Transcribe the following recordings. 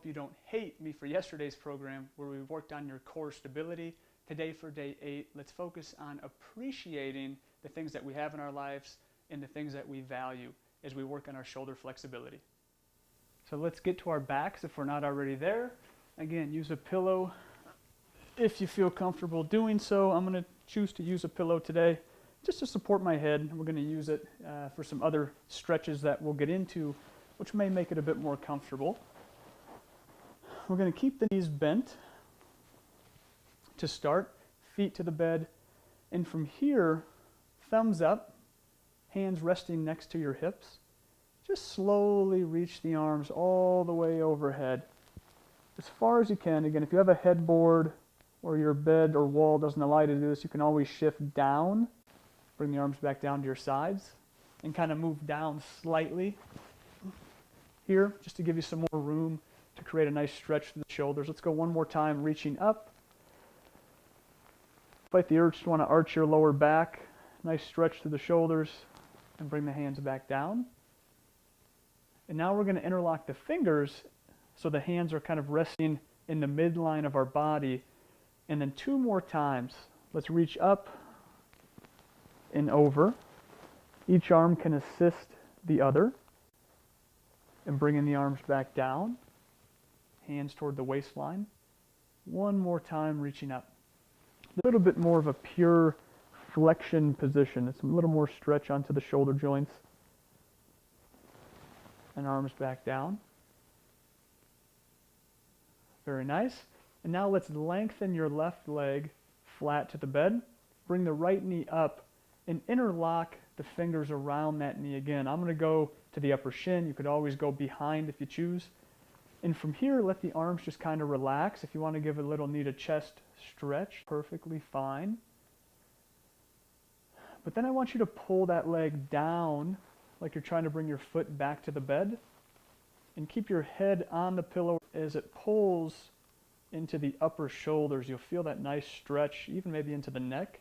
hope you don't hate me for yesterday's program where we worked on your core stability. Today for day 8, let's focus on appreciating the things that we have in our lives and the things that we value as we work on our shoulder flexibility. So let's get to our backs if we're not already there. Again, use a pillow if you feel comfortable doing so. I'm going to choose to use a pillow today just to support my head. We're going to use it for some other stretches that we'll get into, which may make it a bit more comfortable. We're going to keep the knees bent to start, feet to the bed, and from here, thumbs up, hands resting next to your hips. Just slowly reach the arms all the way overhead, as far as you can. Again, if you have a headboard or your bed or wall doesn't allow you to do this, you can always shift down, bring the arms back down to your sides, and kind of move down slightly here, just to give you some more room to create a nice stretch through the shoulders. Let's go one more time, reaching up. Fight the urge to want to arch your lower back. Nice stretch through the shoulders, and bring the hands back down. And now we're going to interlock the fingers so the hands are kind of resting in the midline of our body. And then 2 more times. Let's reach up and over. Each arm can assist the other. And bringing the arms back down. Hands toward the waistline. One more time, reaching up. A little bit more of a pure flexion position. It's a little more stretch onto the shoulder joints. And arms back down. Very nice. And now let's lengthen your left leg flat to the bed. Bring the right knee up and interlock the fingers around that knee again. I'm going to go to the upper shin. You could always go behind if you choose. And from here, let the arms just kind of relax. If you want to give a little knee to chest stretch, perfectly fine. But then I want you to pull that leg down like you're trying to bring your foot back to the bed, and keep your head on the pillow as it pulls into the upper shoulders. You'll feel that nice stretch, even maybe into the neck.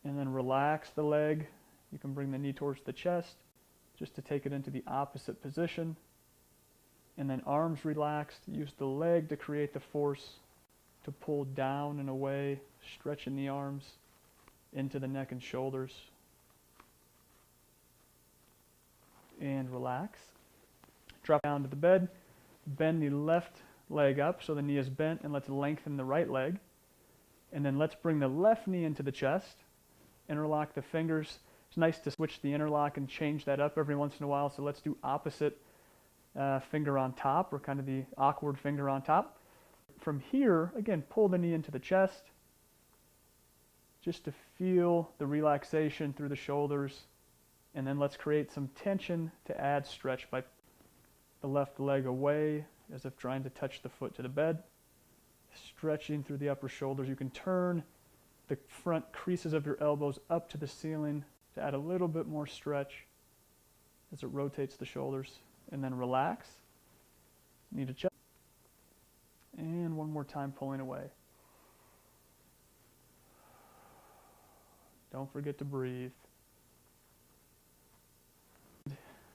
And then relax the leg. You can bring the knee towards the chest just to take it into the opposite position. And then arms relaxed. Use the leg to create the force to pull down and away, stretching the arms into the neck and shoulders. And relax. Drop down to the bed. Bend the left leg up so the knee is bent, and let's lengthen the right leg. And then let's bring the left knee into the chest. Interlock the fingers. It's nice to switch the interlock and change that up every once in a while, so let's do opposite finger on top, or kind of the awkward finger on top. From here, again, pull the knee into the chest just to feel the relaxation through the shoulders. And then let's create some tension to add stretch by the left leg away as if trying to touch the foot to the bed. Stretching through the upper shoulders. You can turn the front creases of your elbows up to the ceiling to add a little bit more stretch as it rotates the shoulders. And then relax. Knee to chest. And one more time, pulling away. Don't forget to breathe.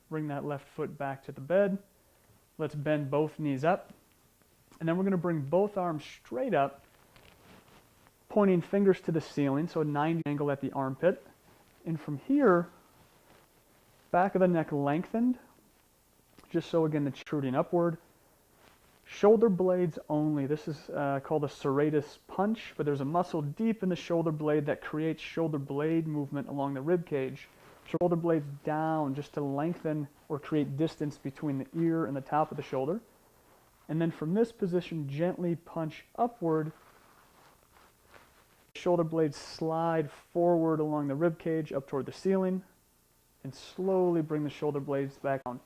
Bring that left foot back to the bed. Let's bend both knees up. And then we're going to bring both arms straight up, pointing fingers to the ceiling, so a 90 angle at the armpit. And from here, back of the neck lengthened, just so again it's protruding upward. Shoulder blades only. This is called a serratus punch, but there's a muscle deep in the shoulder blade that creates shoulder blade movement along the rib cage. Shoulder blades down just to lengthen or create distance between the ear and the top of the shoulder. And then from this position, gently punch upward. Shoulder blades slide forward along the rib cage up toward the ceiling, and slowly bring the shoulder blades back down.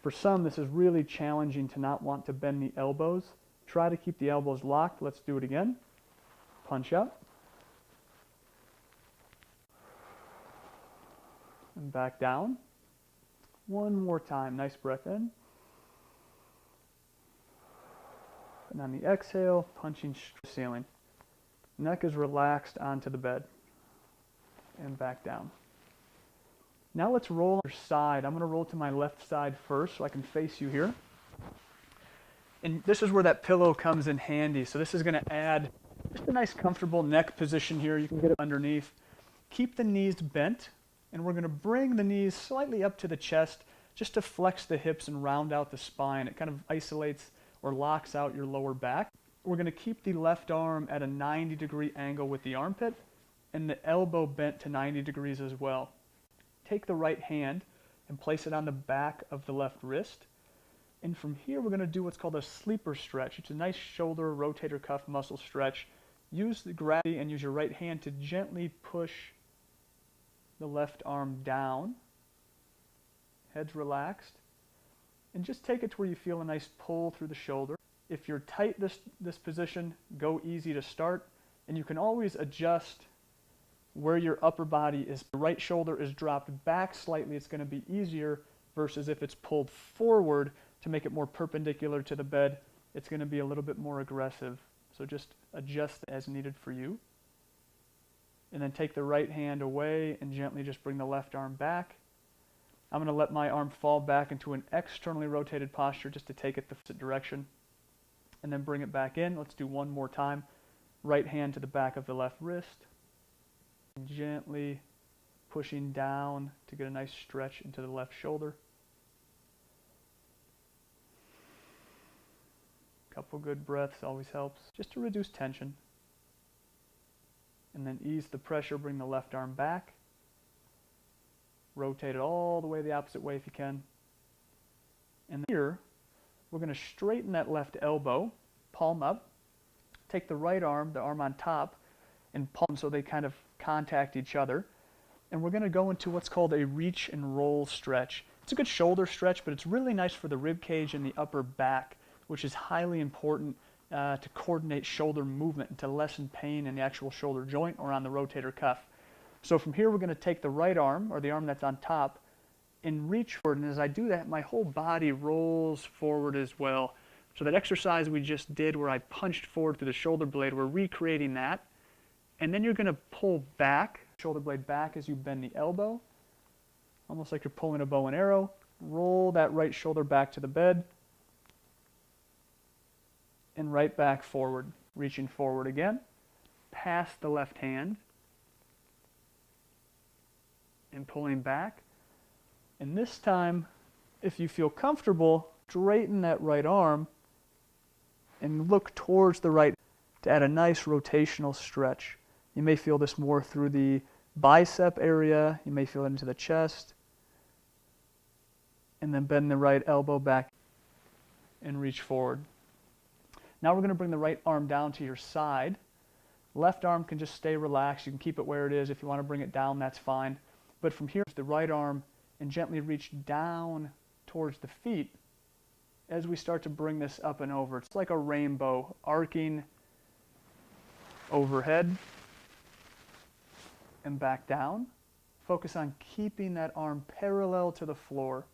For some, this is really challenging to not want to bend the elbows. Try to keep the elbows locked. Let's do it again. Punch up. And back down. One more time. Nice breath in. And on the exhale, punching straight to the ceiling. Neck is relaxed onto the bed. And back down. Now let's roll on your side. I'm going to roll to my left side first so I can face you here. And this is where that pillow comes in handy. So this is going to add just a nice comfortable neck position here. You can get it underneath. Keep the knees bent, and we're going to bring the knees slightly up to the chest just to flex the hips and round out the spine. It kind of isolates or locks out your lower back. We're going to keep the left arm at a 90-degree angle with the armpit and the elbow bent to 90 degrees as well. Take the right hand and place it on the back of the left wrist. And from here, we're going to do what's called a sleeper stretch. It's a nice shoulder rotator cuff muscle stretch. Use the gravity and use your right hand to gently push the left arm down. Head's relaxed. And just take it to where you feel a nice pull through the shoulder. If you're tight this position, go easy to start. And you can always adjust where your upper body is. The right shoulder is dropped back slightly. It's going to be easier versus if it's pulled forward to make it more perpendicular to the bed. It's going to be a little bit more aggressive. So just adjust as needed for you. And then take the right hand away and gently just bring the left arm back. I'm going to let my arm fall back into an externally rotated posture just to take it the opposite direction. And then bring it back in. Let's do one more time. Right hand to the back of the left wrist. And gently pushing down to get a nice stretch into the left shoulder. Couple good breaths always helps, just to reduce tension. And then ease the pressure, bring the left arm back. Rotate it all the way the opposite way if you can. And here, we're going to straighten that left elbow, palm up. Take the right arm, the arm on top, and palm so they kind of contact each other. And we're going to go into what's called a reach and roll stretch. It's a good shoulder stretch, but it's really nice for the rib cage and the upper back, which is highly important to coordinate shoulder movement and to lessen pain in the actual shoulder joint or on the rotator cuff. So from here, we're going to take the right arm, or the arm that's on top, and reach forward. And as I do that, my whole body rolls forward as well. So that exercise we just did where I punched forward through the shoulder blade, we're recreating that. And then you're going to pull back, shoulder blade back as you bend the elbow, almost like you're pulling a bow and arrow. Roll that right shoulder back to the bed. And right back forward, reaching forward again, past the left hand, and pulling back. And this time, if you feel comfortable, straighten that right arm and look towards the right to add a nice rotational stretch. You may feel this more through the bicep area, you may feel it into the chest, and then bend the right elbow back and reach forward. Now we're going to bring the right arm down to your side. Left arm can just stay relaxed. You can keep it where it is. If you want to bring it down, that's fine. But from here, the right arm and gently reach down towards the feet as we start to bring this up and over. It's like a rainbow arcing overhead and back down. Focus on keeping that arm parallel to the floor.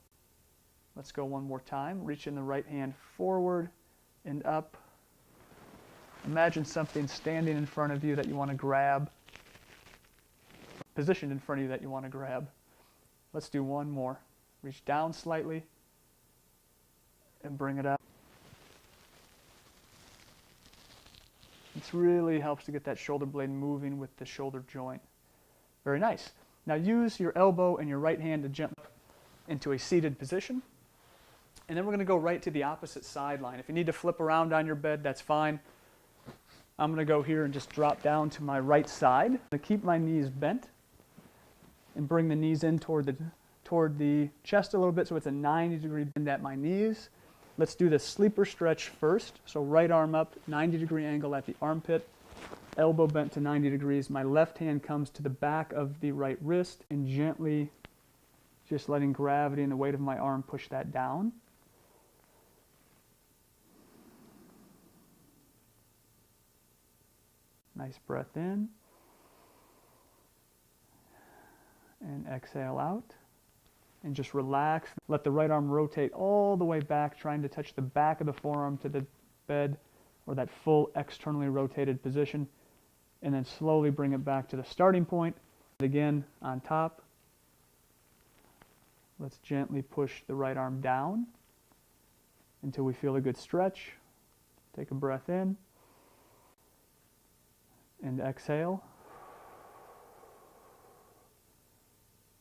Let's go one more time. Reaching the right hand forward and up. Imagine something standing in front of you that you want to grab. Positioned in front of you that you want to grab. Let's do one more. Reach down slightly and bring it up. This really helps to get that shoulder blade moving with the shoulder joint. Very nice. Now use your elbow and your right hand to jump into a seated position. And then we're going to go right to the opposite sideline. If you need to flip around on your bed, that's fine. I'm going to go here and just drop down to my right side. I'm going to keep my knees bent and bring the knees in toward the chest a little bit so it's a 90-degree bend at my knees. Let's do the sleeper stretch first. So right arm up, 90-degree angle at the armpit, elbow bent to 90 degrees. My left hand comes to the back of the right wrist and gently just letting gravity and the weight of my arm push that down. Nice breath in. And exhale out. And just relax. Let the right arm rotate all the way back, trying to touch the back of the forearm to the bed or that full externally rotated position. And then slowly bring it back to the starting point. Again, on top. Let's gently push the right arm down until we feel a good stretch. Take a breath in and exhale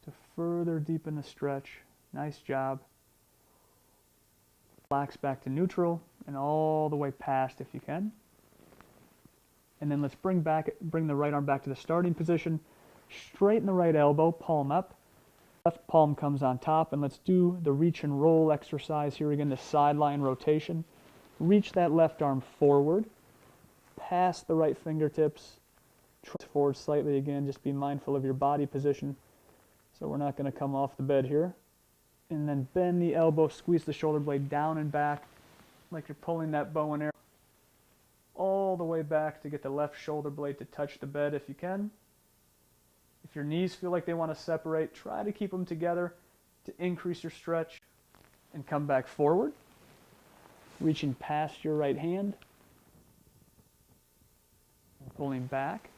to further deepen the stretch. Nice job. Relax back to neutral and all the way past if you can. And then let's bring the right arm back to the starting position. Straighten the right elbow, palm up. Left palm comes on top, and let's do the reach and roll exercise here again, the sideline rotation. Reach that left arm forward, pass the right fingertips, forward slightly again, just be mindful of your body position. So we're not going to come off the bed here. And then bend the elbow, squeeze the shoulder blade down and back, like you're pulling that bow and arrow. All the way back to get the left shoulder blade to touch the bed if you can. If your knees feel like they want to separate, try to keep them together to increase your stretch and come back forward. Reaching past your right hand. Pulling back.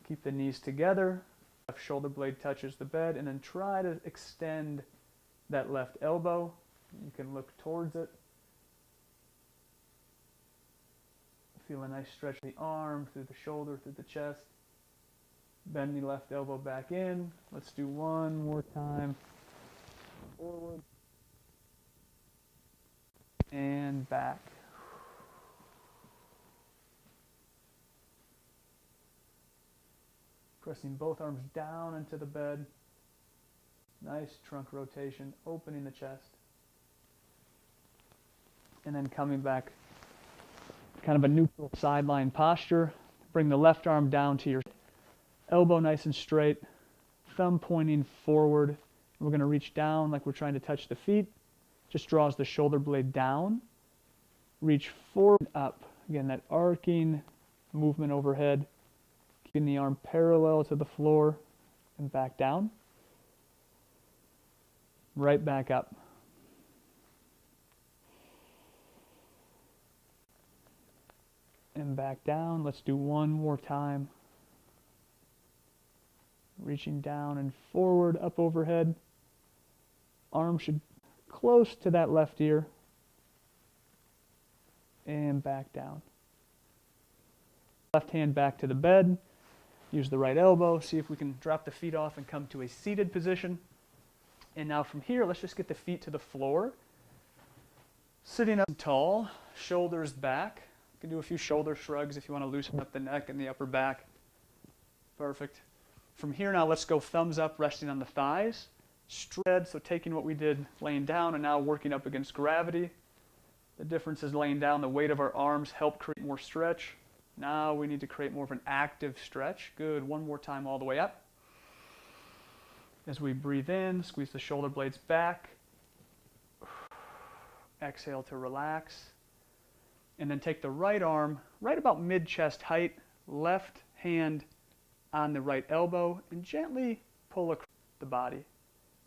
Keep the knees together. Left shoulder blade touches the bed, and then try to extend that left elbow. You can look towards it. Feel a nice stretch in the arm, through the shoulder, through the chest. Bend the left elbow back in. Let's do one more time. Forward. And back. Pressing both arms down into the bed. Nice trunk rotation, opening the chest. And then coming back, kind of a neutral sideline posture. Bring the left arm down to your elbow nice and straight, thumb pointing forward. We're going to reach down like we're trying to touch the feet. Just draws the shoulder blade down. Reach forward, up. Again, that arcing movement overhead. Keeping the arm parallel to the floor and back down. Right back up. And back down. Let's do one more time. Reaching down and forward, up overhead. Arm should close to that left ear. And back down. Left hand back to the bed. Use the right elbow. See if we can drop the feet off and come to a seated position. And now from here, let's just get the feet to the floor. Sitting up tall, shoulders back. You can do a few shoulder shrugs if you want to loosen up the neck and the upper back. Perfect. From here now, let's go thumbs up, resting on the thighs. Straight, so taking what we did laying down and now working up against gravity. The difference is laying down, the weight of our arms help create more stretch. Now we need to create more of an active stretch. Good, one more time all the way up. As we breathe in, squeeze the shoulder blades back. Exhale to relax. And then take the right arm, right about mid-chest height, left hand on the right elbow, and gently pull across the body.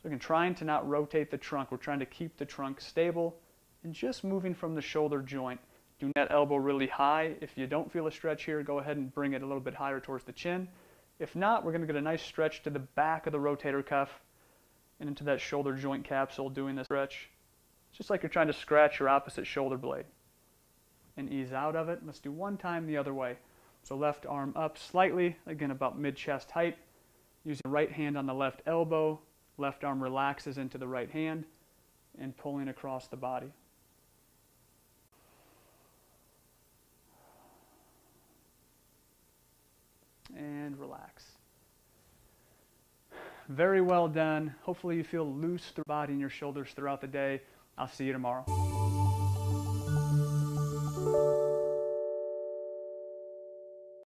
So again, trying to not rotate the trunk. We're trying to keep the trunk stable and just moving from the shoulder joint. Do that elbow really high. If you don't feel a stretch here, go ahead and bring it a little bit higher towards the chin. If not, we're going to get a nice stretch to the back of the rotator cuff and into that shoulder joint capsule doing this stretch. It's just like you're trying to scratch your opposite shoulder blade. And ease out of it. Let's do one time the other way. So left arm up slightly, again about mid-chest height. Using the right hand on the left elbow. Left arm relaxes into the right hand and pulling across the body. And relax. Very well done. Hopefully you feel loose through the body and your shoulders throughout the day. I'll see you tomorrow.